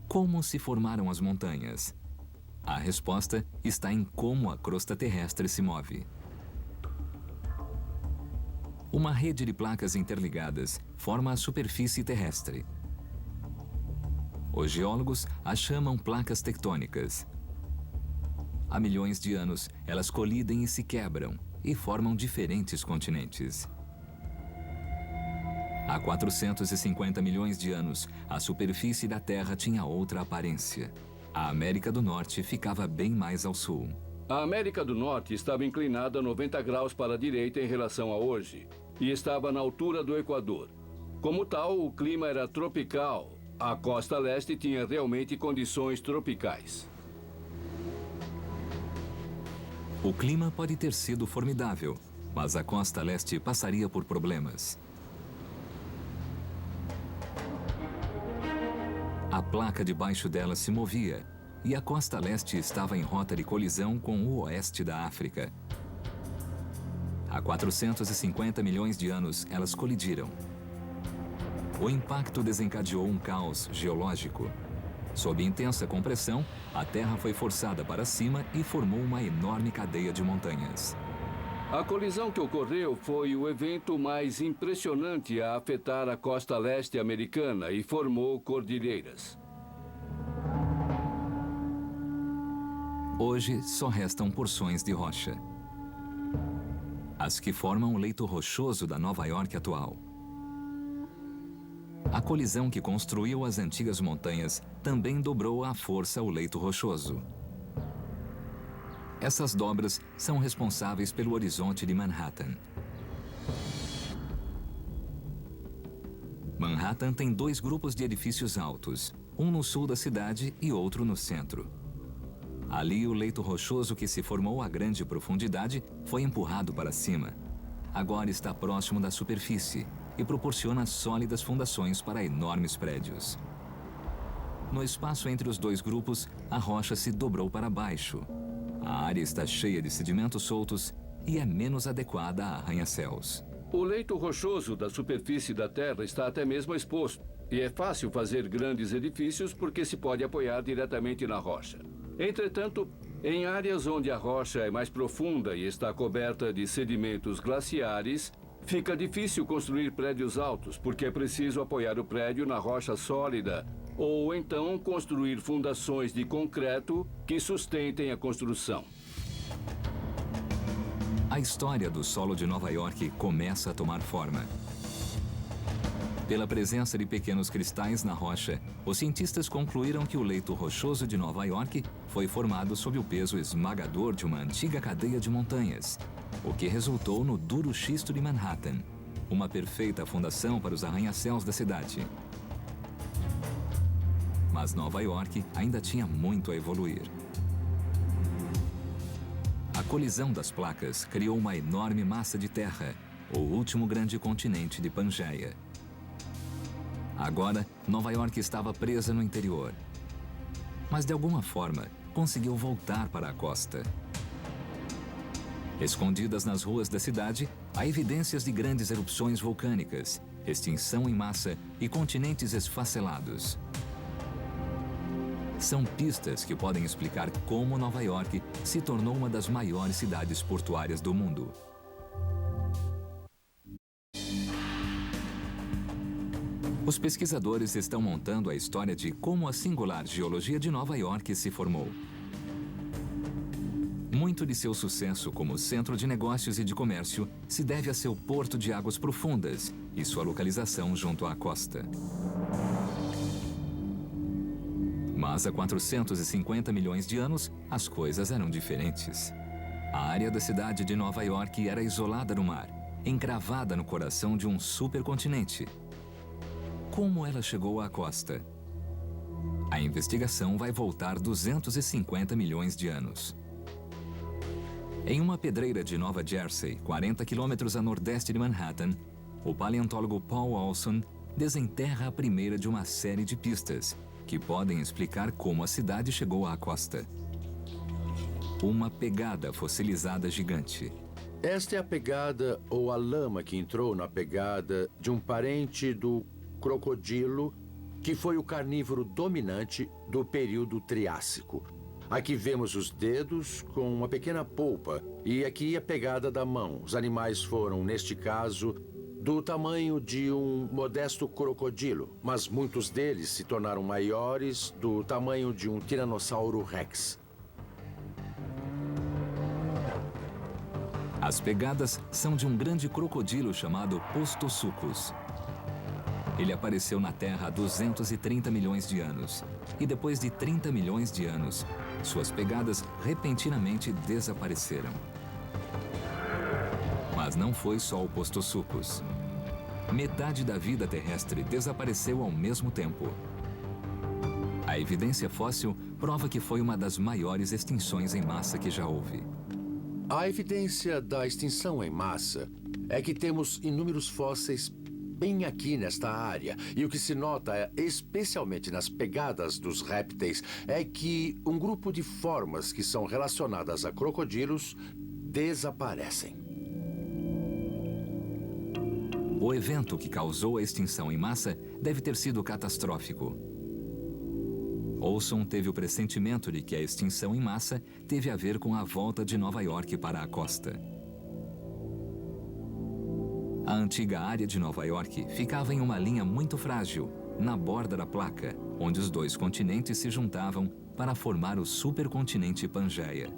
Como se formaram as montanhas? A resposta está em como a crosta terrestre se move. Uma rede de placas interligadas forma a superfície terrestre. Os geólogos as chamam placas tectônicas. Há milhões de anos, elas colidem e se quebram e formam diferentes continentes. Há 450 milhões de anos, a superfície da Terra tinha outra aparência. A América do Norte ficava bem mais ao sul. A América do Norte estava inclinada 90 graus para a direita em relação a hoje e estava na altura do Equador. Como tal, o clima era tropical. A costa leste tinha realmente condições tropicais. O clima pode ter sido formidável, mas a costa leste passaria por problemas. A placa debaixo dela se movia e a costa leste estava em rota de colisão com o oeste da África. Há 450 milhões de anos, elas colidiram. O impacto desencadeou um caos geológico. Sob intensa compressão, a Terra foi forçada para cima e formou uma enorme cadeia de montanhas. A colisão que ocorreu foi o evento mais impressionante a afetar a costa leste americana e formou cordilheiras. Hoje só restam porções de rocha. As que formam o leito rochoso da Nova York atual. A colisão que construiu as antigas montanhas também dobrou à força o leito rochoso. Essas dobras são responsáveis pelo horizonte de Manhattan. Manhattan tem dois grupos de edifícios altos, um no sul da cidade e outro no centro. Ali, o leito rochoso que se formou a grande profundidade foi empurrado para cima. Agora está próximo da superfície e proporciona sólidas fundações para enormes prédios. No espaço entre os dois grupos, a rocha se dobrou para baixo. A área está cheia de sedimentos soltos e é menos adequada a arranha-céus. O leito rochoso da superfície da Terra está até mesmo exposto. E é fácil fazer grandes edifícios porque se pode apoiar diretamente na rocha. Entretanto, em áreas onde a rocha é mais profunda e está coberta de sedimentos glaciares, Fica difícil construir prédios altos, porque é preciso apoiar o prédio na rocha sólida, ou então construir fundações de concreto que sustentem a construção. A história do solo de Nova York começa a tomar forma. Pela presença de pequenos cristais na rocha, os cientistas concluíram que o leito rochoso de Nova York foi formado sob o peso esmagador de uma antiga cadeia de montanhas, o que resultou no duro xisto de Manhattan, uma perfeita fundação para os arranha-céus da cidade. Mas Nova York ainda tinha muito a evoluir. A colisão das placas criou uma enorme massa de terra, o último grande continente de Pangeia. Agora, Nova York estava presa no interior. Mas, de alguma forma, conseguiu voltar para a costa. Escondidas nas ruas da cidade, há evidências de grandes erupções vulcânicas, extinção em massa e continentes esfacelados. São pistas que podem explicar como Nova York se tornou uma das maiores cidades portuárias do mundo. Os pesquisadores estão montando a história de como a singular geologia de Nova York se formou. Muito de seu sucesso como centro de negócios e de comércio se deve a seu porto de águas profundas e sua localização junto à costa. Mas há 450 milhões de anos, as coisas eram diferentes. A área da cidade de Nova York era isolada no mar, encravada no coração de um supercontinente. Como ela chegou à costa? A investigação vai voltar 250 milhões de anos. Em uma pedreira de Nova Jersey, 40 quilômetros a nordeste de Manhattan, o paleontólogo Paul Olson desenterra a primeira de uma série de pistas que podem explicar como a cidade chegou à costa. Uma pegada fossilizada gigante. Esta é a pegada ou a lama que entrou na pegada de um parente do crocodilo, que foi o carnívoro dominante do período Triássico. Aqui vemos os dedos com uma pequena polpa e aqui a pegada da mão. Os animais foram, neste caso, do tamanho de um modesto crocodilo, mas muitos deles se tornaram maiores, do tamanho de um Tiranossauro Rex. As pegadas são de um grande crocodilo chamado Postosuchus. Ele apareceu na Terra há 230 milhões de anos. E depois de 30 milhões de anos, suas pegadas repentinamente desapareceram. Mas não foi só o Postosuchus. Metade da vida terrestre desapareceu ao mesmo tempo. A evidência fóssil prova que foi uma das maiores extinções em massa que já houve. A evidência da extinção em massa é que temos inúmeros fósseis bem aqui nesta área. E o que se nota, especialmente nas pegadas dos répteis, é que um grupo de formas que são relacionadas a crocodilos desaparecem. O evento que causou a extinção em massa deve ter sido catastrófico. Olson teve o pressentimento de que a extinção em massa teve a ver com a volta de Nova York para a costa. A antiga área de Nova York ficava em uma linha muito frágil, na borda da placa, onde os dois continentes se juntavam para formar o supercontinente Pangeia.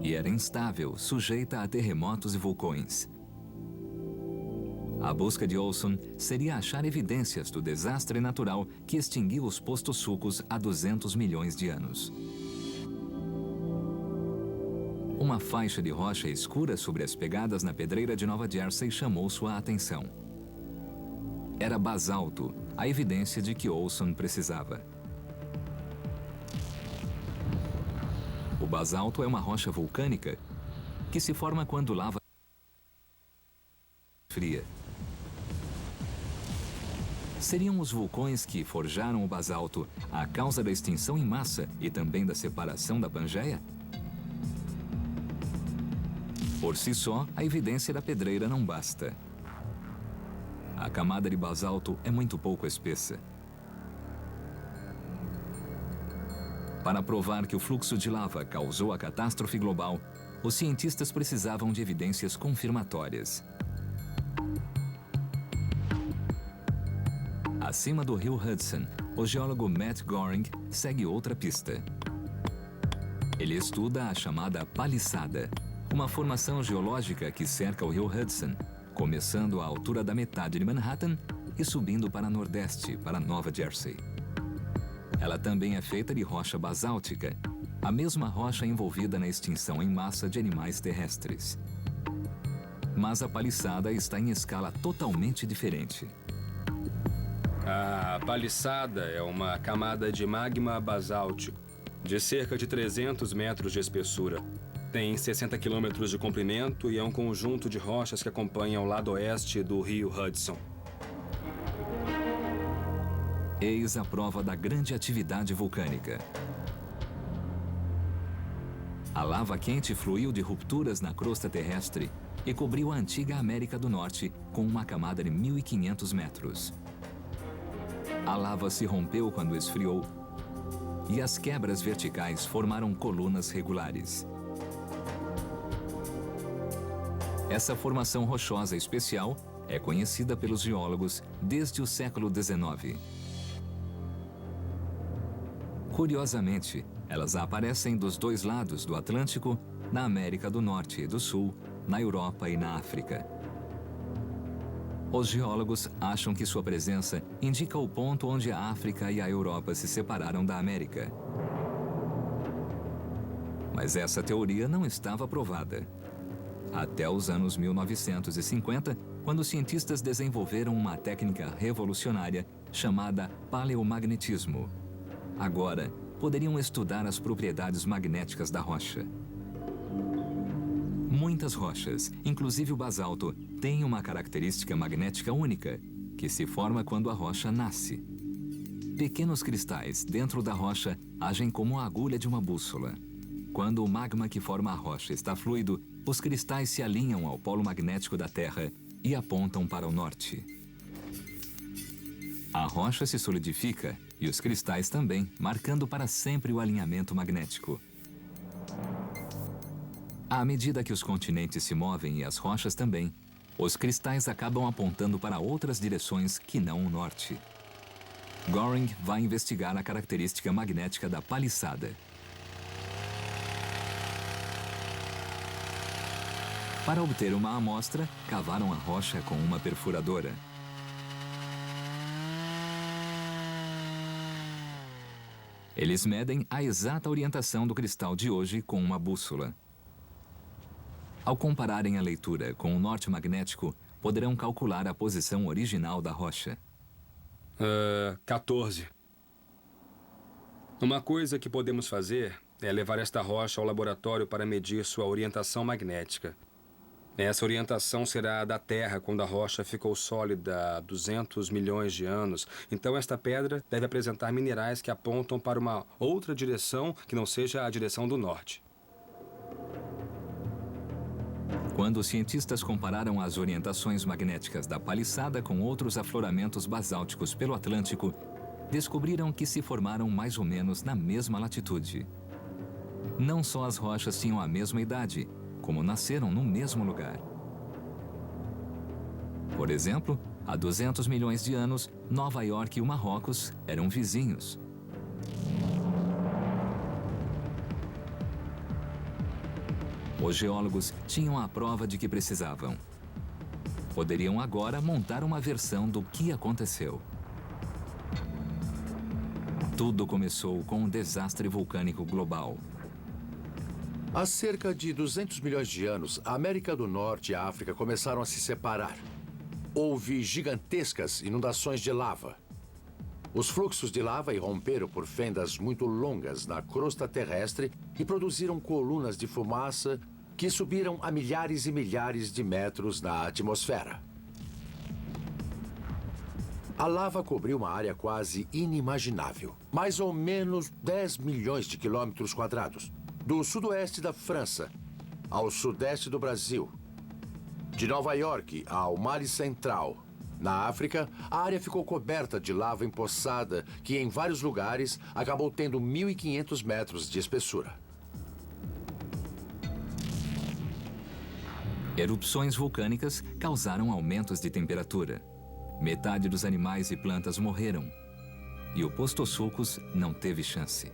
E era instável, sujeita a terremotos e vulcões. A busca de Olson seria achar evidências do desastre natural que extinguiu os Postosuchus há 200 milhões de anos. Uma faixa de rocha escura sobre as pegadas na pedreira de Nova Jersey chamou sua atenção. Era basalto, a evidência de que Olson precisava. O basalto é uma rocha vulcânica que se forma quando lava fria. Seriam os vulcões que forjaram o basalto a causa da extinção em massa e também da separação da Pangeia? Por si só, a evidência da pedreira não basta. A camada de basalto é muito pouco espessa. Para provar que o fluxo de lava causou a catástrofe global, os cientistas precisavam de evidências confirmatórias. Acima do rio Hudson, o geólogo Matt Goring segue outra pista. Ele estuda a chamada Paliçada, uma formação geológica que cerca o rio Hudson, começando à altura da metade de Manhattan e subindo para nordeste, para Nova Jersey. Ela também é feita de rocha basáltica, a mesma rocha envolvida na extinção em massa de animais terrestres. Mas a Paliçada está em escala totalmente diferente. A paliçada é uma camada de magma basáltico de cerca de 300 metros de espessura. Tem 60 quilômetros de comprimento e é um conjunto de rochas que acompanham o lado oeste do rio Hudson. Eis a prova da grande atividade vulcânica. A lava quente fluiu de rupturas na crosta terrestre e cobriu a antiga América do Norte com uma camada de 1.500 metros. A lava se rompeu quando esfriou e as quebras verticais formaram colunas regulares. Essa formação rochosa especial é conhecida pelos geólogos desde o século XIX. Curiosamente, elas aparecem dos dois lados do Atlântico, na América do Norte e do Sul, na Europa e na África. Os geólogos acham que sua presença indica o ponto onde a África e a Europa se separaram da América. Mas essa teoria não estava provada. Até os anos 1950, quando cientistas desenvolveram uma técnica revolucionária chamada paleomagnetismo. Agora, poderiam estudar as propriedades magnéticas da rocha. Muitas rochas, inclusive o basalto, têm uma característica magnética única, que se forma quando a rocha nasce. Pequenos cristais dentro da rocha agem como a agulha de uma bússola. Quando o magma que forma a rocha está fluido, os cristais se alinham ao polo magnético da Terra e apontam para o norte. A rocha se solidifica e os cristais também, marcando para sempre o alinhamento magnético. À medida que os continentes se movem e as rochas também, os cristais acabam apontando para outras direções que não o norte. Goring vai investigar a característica magnética da paliçada. Para obter uma amostra, cavaram a rocha com uma perfuradora. Eles medem a exata orientação do cristal de hoje com uma bússola. Ao compararem a leitura com o norte magnético, poderão calcular a posição original da rocha. 14. Uma coisa que podemos fazer é levar esta rocha ao laboratório para medir sua orientação magnética. Essa orientação será a da Terra quando a rocha ficou sólida há 200 milhões de anos. Então esta pedra deve apresentar minerais que apontam para uma outra direção que não seja a direção do norte. Quando os cientistas compararam as orientações magnéticas da paliçada com outros afloramentos basálticos pelo Atlântico, descobriram que se formaram mais ou menos na mesma latitude. Não só as rochas tinham a mesma idade, como nasceram no mesmo lugar. Por exemplo, há 200 milhões de anos, Nova York e o Marrocos eram vizinhos. Os geólogos tinham a prova de que precisavam. Poderiam agora montar uma versão do que aconteceu. Tudo começou com um desastre vulcânico global. Há cerca de 200 milhões de anos, a América do Norte e a África começaram a se separar. Houve gigantescas inundações de lava. Os fluxos de lava irromperam por fendas muito longas na crosta terrestre e produziram colunas de fumaça que subiram a milhares e milhares de metros na atmosfera. A lava cobriu uma área quase inimaginável, mais ou menos 10 milhões de quilômetros quadrados. Do sudoeste da França ao sudeste do Brasil, de Nova York ao Mali Central. Na África, a área ficou coberta de lava empoçada que, em vários lugares, acabou tendo 1.500 metros de espessura. Erupções vulcânicas causaram aumentos de temperatura. Metade dos animais e plantas morreram. E o Posto Sulcos não teve chance.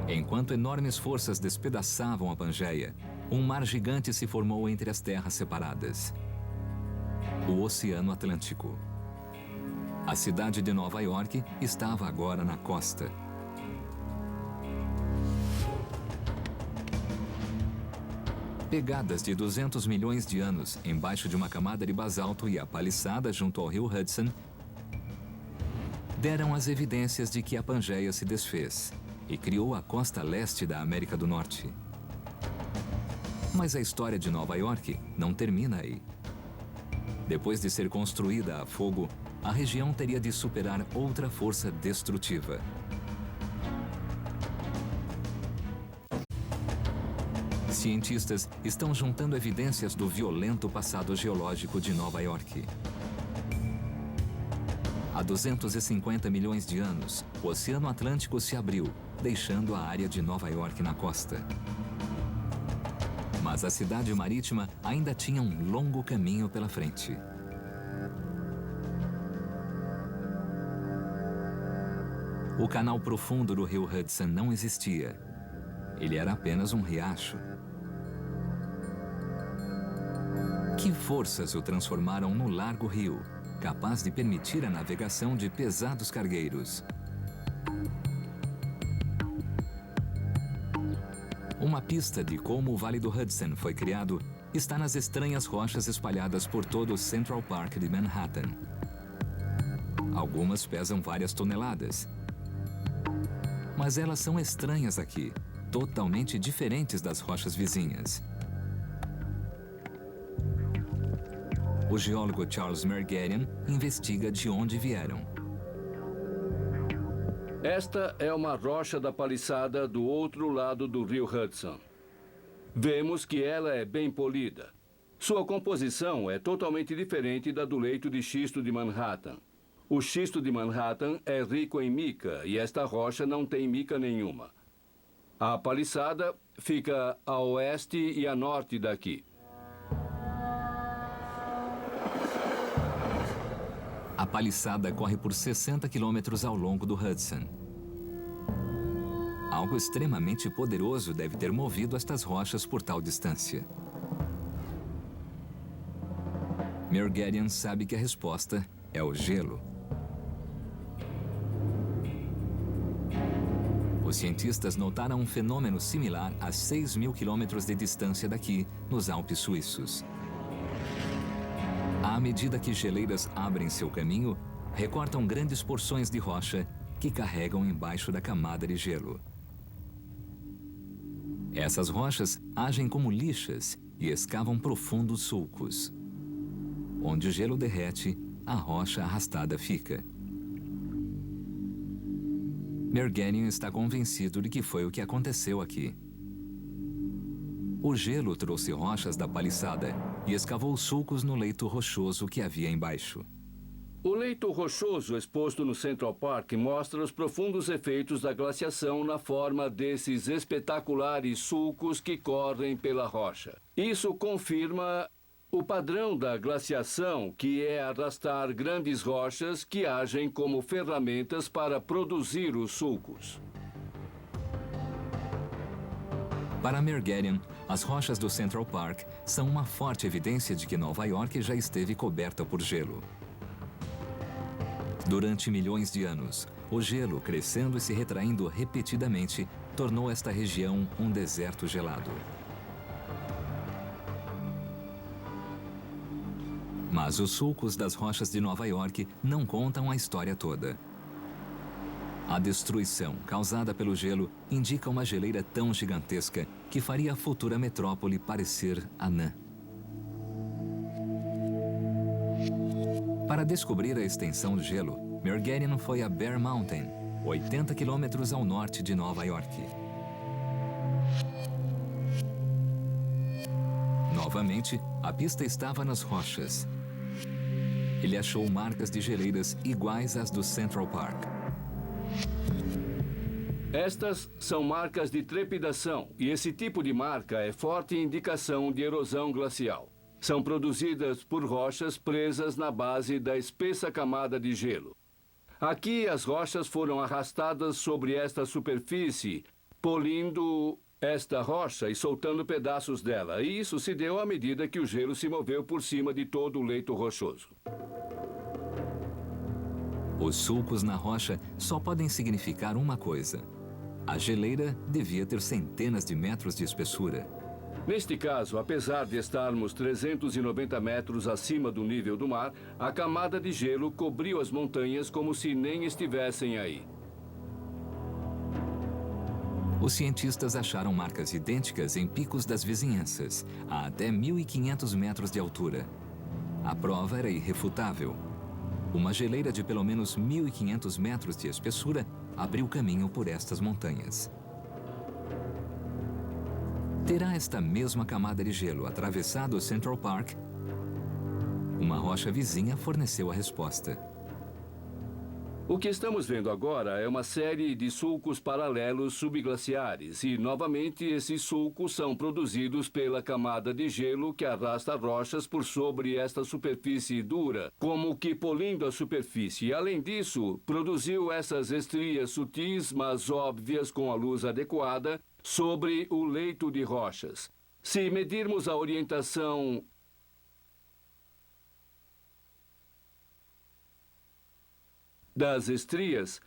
Enquanto enormes forças despedaçavam a Pangeia, um mar gigante se formou entre as terras separadas. O Oceano Atlântico. A cidade de Nova York estava agora na costa. Pegadas de 200 milhões de anos embaixo de uma camada de basalto e a paliçada junto ao rio Hudson deram as evidências de que a Pangeia se desfez e criou a costa leste da América do Norte. Mas a história de Nova York não termina aí. Depois de ser construída a fogo, a região teria de superar outra força destrutiva. Cientistas estão juntando evidências do violento passado geológico de Nova York. Há 250 milhões de anos, o Oceano Atlântico se abriu, deixando a área de Nova York na costa. Mas a cidade marítima ainda tinha um longo caminho pela frente. O canal profundo do rio Hudson não existia. Ele era apenas um riacho. Que forças o transformaram no largo rio, capaz de permitir a navegação de pesados cargueiros? Uma pista de como o Vale do Hudson foi criado está nas estranhas rochas espalhadas por todo o Central Park de Manhattan. Algumas pesam várias toneladas. Mas elas são estranhas aqui, totalmente diferentes das rochas vizinhas. O geólogo Charles Mergerian investiga de onde vieram. Esta é uma rocha da paliçada do outro lado do rio Hudson. Vemos que ela é bem polida. Sua composição é totalmente diferente da do leito de xisto de Manhattan. O xisto de Manhattan é rico em mica e esta rocha não tem mica nenhuma. A paliçada fica a oeste e a norte daqui. A paliçada corre por 60 quilômetros ao longo do Hudson. Algo extremamente poderoso deve ter movido estas rochas por tal distância. Mergerian sabe que a resposta é o gelo. Os cientistas notaram um fenômeno similar a 6.000 quilômetros de distância daqui, nos Alpes suíços. À medida que geleiras abrem seu caminho, recortam grandes porções de rocha que carregam embaixo da camada de gelo. Essas rochas agem como lixas e escavam profundos sulcos. Onde o gelo derrete, a rocha arrastada fica. Mergerian está convencido de que foi o que aconteceu aqui. O gelo trouxe rochas da paliçada e escavou sulcos no leito rochoso que havia embaixo. O leito rochoso exposto no Central Park mostra os profundos efeitos da glaciação na forma desses espetaculares sulcos que correm pela rocha. Isso confirma o padrão da glaciação, que é arrastar grandes rochas que agem como ferramentas para produzir os sulcos. Para Mergerian, as rochas do Central Park são uma forte evidência de que Nova York já esteve coberta por gelo. Durante milhões de anos, o gelo, crescendo e se retraindo repetidamente, tornou esta região um deserto gelado. Mas os sulcos das rochas de Nova York não contam a história toda. A destruição causada pelo gelo indica uma geleira tão gigantesca que faria a futura metrópole parecer anã. Para descobrir a extensão do gelo, Mergerian foi a Bear Mountain, 80 quilômetros ao norte de Nova York. Novamente, a pista estava nas rochas. Ele achou marcas de geleiras iguais às do Central Park. Estas são marcas de trepidação, e esse tipo de marca é forte indicação de erosão glacial. são produzidas por rochas presas na base da espessa camada de gelo. Aqui, as rochas foram arrastadas sobre esta superfície, polindo esta rocha e soltando pedaços dela. E isso se deu à medida que o gelo se moveu por cima de todo o leito rochoso. Os sulcos na rocha só podem significar uma coisa. A geleira devia ter centenas de metros de espessura. Neste caso, apesar de estarmos 390 metros acima do nível do mar, a camada de gelo cobriu as montanhas como se nem estivessem aí. Os cientistas acharam marcas idênticas em picos das vizinhanças, a até 1.500 metros de altura. A prova era irrefutável. Uma geleira de pelo menos 1.500 metros de espessura abriu caminho por estas montanhas. Terá esta mesma camada de gelo atravessado Central Park? Uma rocha vizinha forneceu a resposta. O que estamos vendo agora é uma série de sulcos paralelos subglaciares e, novamente, esses sulcos são produzidos pela camada de gelo que arrasta rochas por sobre esta superfície dura, como que polindo a superfície. Além disso, produziu essas estrias sutis, mas óbvias com a luz adequada, sobre o leito de rochas. Se medirmos a orientação das estrias,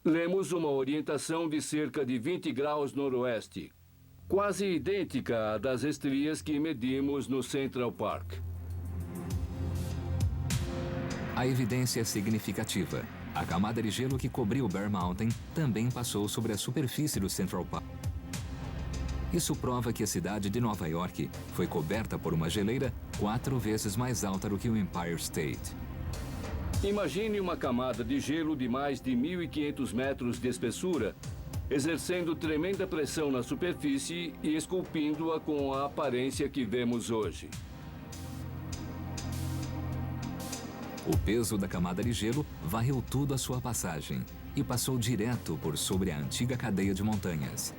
lemos uma orientação de cerca de 20 graus noroeste, quase idêntica à das estrias que medimos no Central Park. A evidência é significativa. A camada de gelo que cobriu Bear Mountain também passou sobre a superfície do Central Park. Isso prova que a cidade de Nova York foi coberta por uma geleira 4 vezes mais alta do que o Empire State. Imagine uma camada de gelo de mais de 1.500 metros de espessura, exercendo tremenda pressão na superfície e esculpindo-a com a aparência que vemos hoje. O peso da camada de gelo varreu tudo à sua passagem e passou direto por sobre a antiga cadeia de montanhas.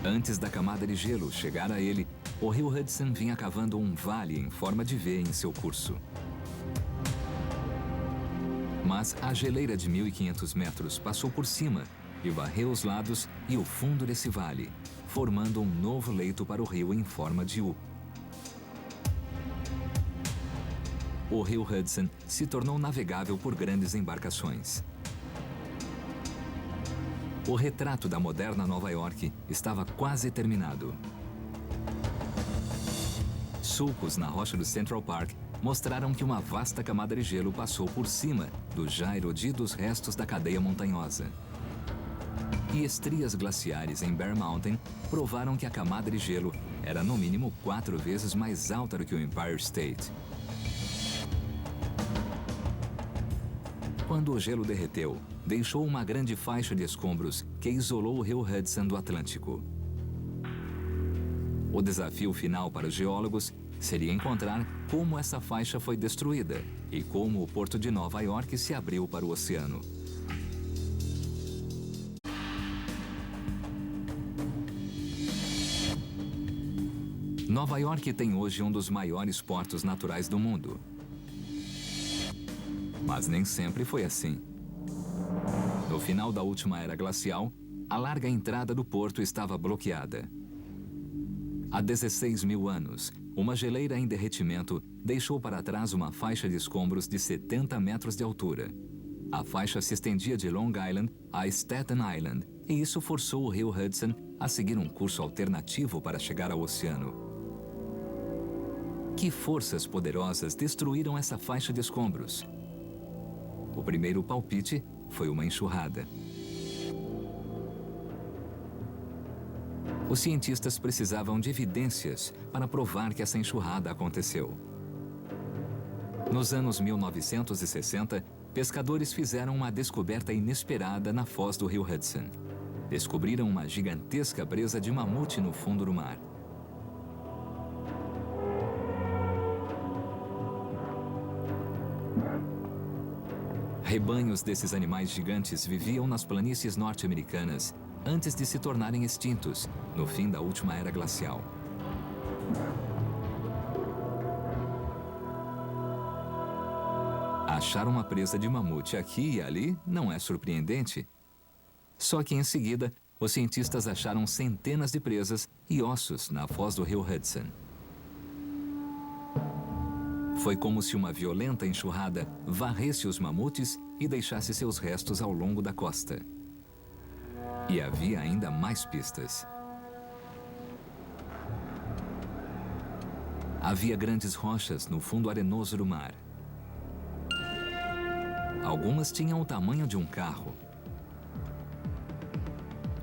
Antes da camada de gelo chegar a ele, o rio Hudson vinha cavando um vale em forma de V em seu curso. Mas a geleira de 1.500 metros passou por cima e varreu os lados e o fundo desse vale, formando um novo leito para o rio em forma de U. O rio Hudson se tornou navegável por grandes embarcações. O retrato da moderna Nova York estava quase terminado. Sulcos na rocha do Central Park mostraram que uma vasta camada de gelo passou por cima dos já erodidos restos da cadeia montanhosa. E estrias glaciares em Bear Mountain provaram que a camada de gelo era no mínimo 4 vezes mais alta do que o Empire State. Quando o gelo derreteu, deixou uma grande faixa de escombros que isolou o rio Hudson do Atlântico. O desafio final para os geólogos seria encontrar como essa faixa foi destruída e como o porto de Nova York se abriu para o oceano. Nova York tem hoje um dos maiores portos naturais do mundo. Mas nem sempre foi assim. No final da última era glacial, a larga entrada do porto estava bloqueada. Há 16 mil anos, uma geleira em derretimento deixou para trás uma faixa de escombros de 70 metros de altura. A faixa se estendia de Long Island a Staten Island, e isso forçou o rio Hudson a seguir um curso alternativo para chegar ao oceano. Que forças poderosas destruíram essa faixa de escombros? O primeiro palpite foi uma enxurrada. Os cientistas precisavam de evidências para provar que essa enxurrada aconteceu. Nos anos 1960, pescadores fizeram uma descoberta inesperada na foz do rio Hudson. Descobriram uma gigantesca presa de mamute no fundo do mar. Rebanhos desses animais gigantes viviam nas planícies norte-americanas antes de se tornarem extintos, no fim da última era glacial. Achar uma presa de mamute aqui e ali não é surpreendente. Só que em seguida, os cientistas acharam centenas de presas e ossos na foz do rio Hudson. Foi como se uma violenta enxurrada varresse os mamutes e deixasse seus restos ao longo da costa. E havia ainda mais pistas. Havia grandes rochas no fundo arenoso do mar. Algumas tinham o tamanho de um carro.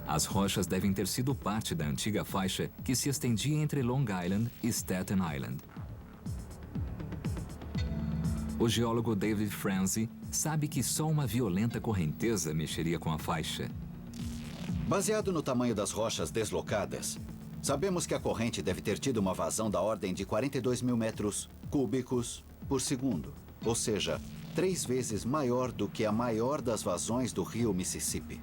As rochas devem ter sido parte da antiga faixa que se estendia entre Long Island e Staten Island. O geólogo David Franzi sabe que só uma violenta correnteza mexeria com a faixa. Baseado no tamanho das rochas deslocadas, sabemos que a corrente deve ter tido uma vazão da ordem de 42 mil metros cúbicos por segundo, ou seja, 3 vezes maior do que a maior das vazões do rio Mississippi.